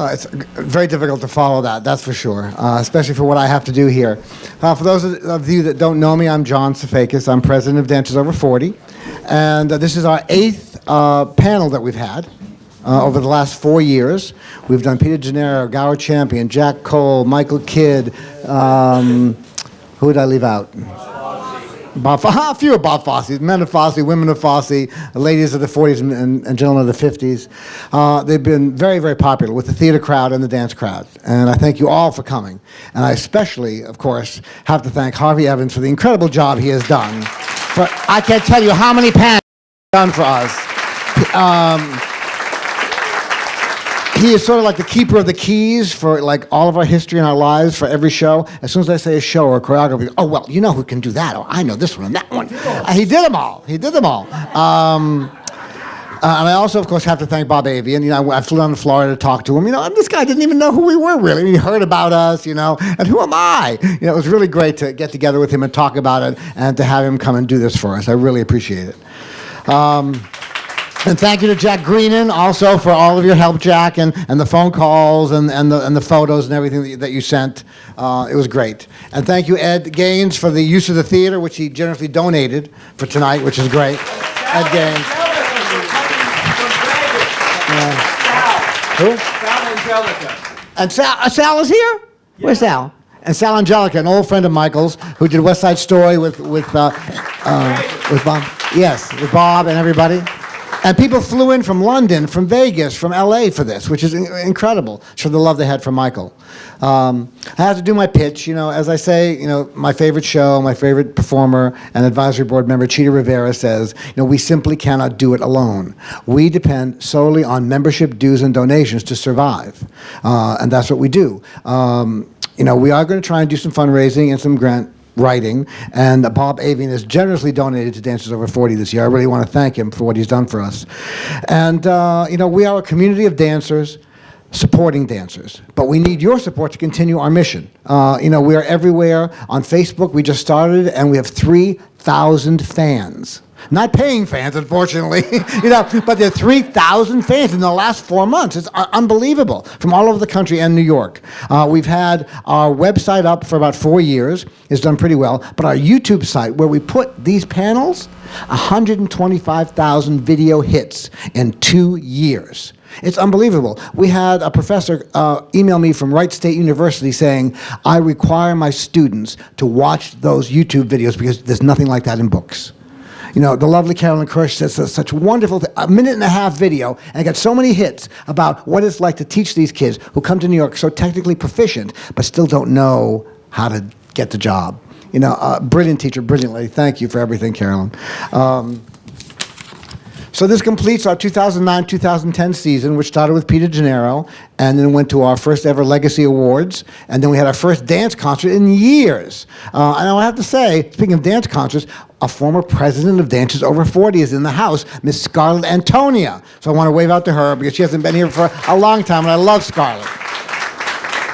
It's very difficult to follow that, that's for sure, especially for what I have to do here. For those of you that don't know me, I'm John Safakis. I'm president of Dancers Over 40. And this is our 8th panel that we've had over the last 4 years. We've done Peter Gennaro, Gower Champion, Jack Cole, Michael Kidd. Who did I leave out? A few of Bob Fosse's, men of Fosse, women of Fosse, ladies of the 40s and gentlemen of the 50s. They've been very, very popular with the theater crowd and the dance crowd. And I thank you all for coming. And I especially, of course, have to thank Harvey Evans for the incredible job he has done. But I can't tell you how many panels he's done for us. He is sort of like the keeper of the keys for like all of our history and our lives for every show. As soon as I say a show or a choreography, oh, well, you know who can do that. Oh, I know this one and that one. He did them all. He did them all. And I also, of course, have to thank Bob Avian. You know, I flew down to Florida to talk to him. You know, and this guy didn't even know who we were, really. He heard about us, you know, and who am I? You know, it was really great to get together with him and talk about it and to have him come and do this for us. I really appreciate it. And thank you to Jack Greenan also for all of your help, Jack, and the phone calls and the photos and everything that you sent. It was great. And thank you, Ed Gaines, for the use of the theater, which he generously donated for tonight, which is great. Ed Gaines. Who? Sal Angelica. And Sal is here? Yeah. Where's Sal? And Sal Angelica, an old friend of Michael's, who did West Side Story with Bob. Yes, with Bob and everybody. And people flew in from London, from Vegas, from LA for this, which is incredible. For the love they had for Michael. I had to do my pitch, you know, as I say, you know, my favorite show, my favorite performer and advisory board member, Cheetah Rivera, says, you know, we simply cannot do it alone. We depend solely on membership dues and donations to survive. And that's what we do. You know, we are going to try and do some fundraising and some grant writing, and Bob Avian has generously donated to Dancers Over 40 this year. I really want to thank him for what he's done for us. And, you know, we are a community of dancers supporting dancers, but we need your support to continue our mission. You know, we are everywhere. On Facebook, we just started, and we have 3,000 fans. Not paying fans, unfortunately, you know, but there are 3,000 fans in the last 4 months. It's unbelievable, from all over the country and New York. We've had our website up for about 4 years. It's done pretty well. But our YouTube site, where we put these panels, 125,000 video hits in 2 years. It's unbelievable. We had a professor email me from Wright State University saying, I require my students to watch those YouTube videos because there's nothing like that in books. You know, the lovely Carolyn Kirsch says such wonderful, a minute and a half video, and it got so many hits about what it's like to teach these kids who come to New York so technically proficient, but still don't know how to get the job. You know, brilliant teacher, brilliant lady. Thank you for everything, Carolyn. So this completes our 2009-2010 season, which started with Peter Gennaro, and then went to our first ever Legacy Awards, and then we had our first dance concert in years. And I have to say, speaking of dance concerts, a former president of Dancers Over 40 is in the house, Miss Scarlett Antonia. So I want to wave out to her because she hasn't been here for a long time, and I love Scarlett.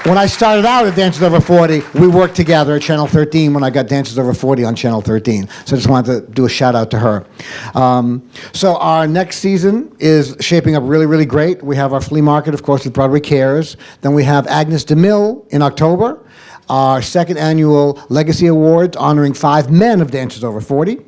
When I started out at Dancers Over 40, we worked together at Channel 13 when I got Dancers Over 40 on Channel 13. So I just wanted to do a shout out to her. So our next season is shaping up really, really great. We have our flea market, of course, with Broadway Cares. Then we have Agnes DeMille in October. Our second annual Legacy Awards honoring 5 men of Dancers Over 40.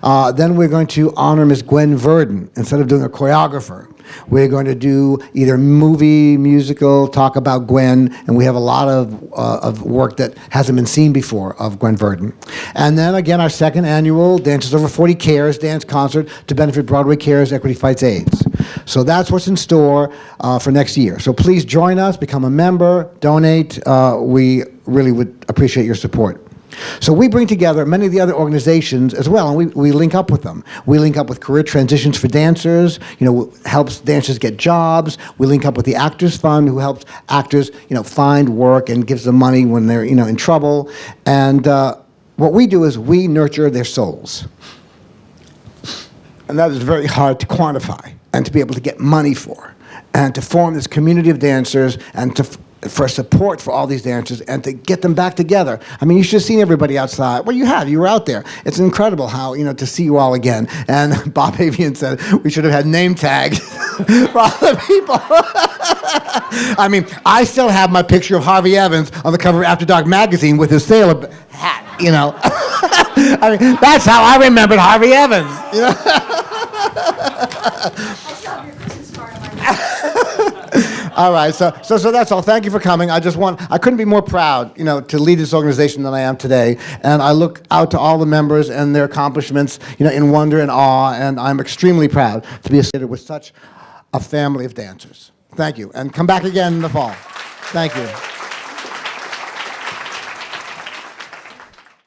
Then we're going to honor Miss Gwen Verdon instead of doing a choreographer. We're going to do either movie, musical, talk about Gwen, and we have a lot of work that hasn't been seen before of Gwen Verdon. And then again, our second annual Dancers Over 40 Cares dance concert to benefit Broadway Cares Equity Fights AIDS. So that's what's in store for next year. So please join us, become a member, donate. We really would appreciate your support. So we bring together many of the other organizations as well, and we link up with them. We link up with Career Transitions for Dancers, you know, helps dancers get jobs. We link up with the Actors Fund, who helps actors, you know, find work and gives them money when they're, you know, in trouble. And what we do is we nurture their souls. And that is very hard to quantify and to be able to get money for, and to form this community of dancers and for support for all these dancers and to get them back together. I mean, you should have seen everybody outside. Well, you have. You were out there. It's incredible how, you know, to see you all again. And Bob Avian said we should have had name tags for all the people. I mean, I still have my picture of Harvey Evans on the cover of After Dark magazine with his sailor hat, you know. I mean, that's how I remembered Harvey Evans, you know. All right, so that's all. Thank you for coming. I couldn't be more proud, you know, to lead this organization than I am today. And I look out to all the members and their accomplishments, you know, in wonder and awe. And I'm extremely proud to be associated with such a family of dancers. Thank you, and come back again in the fall. Thank you.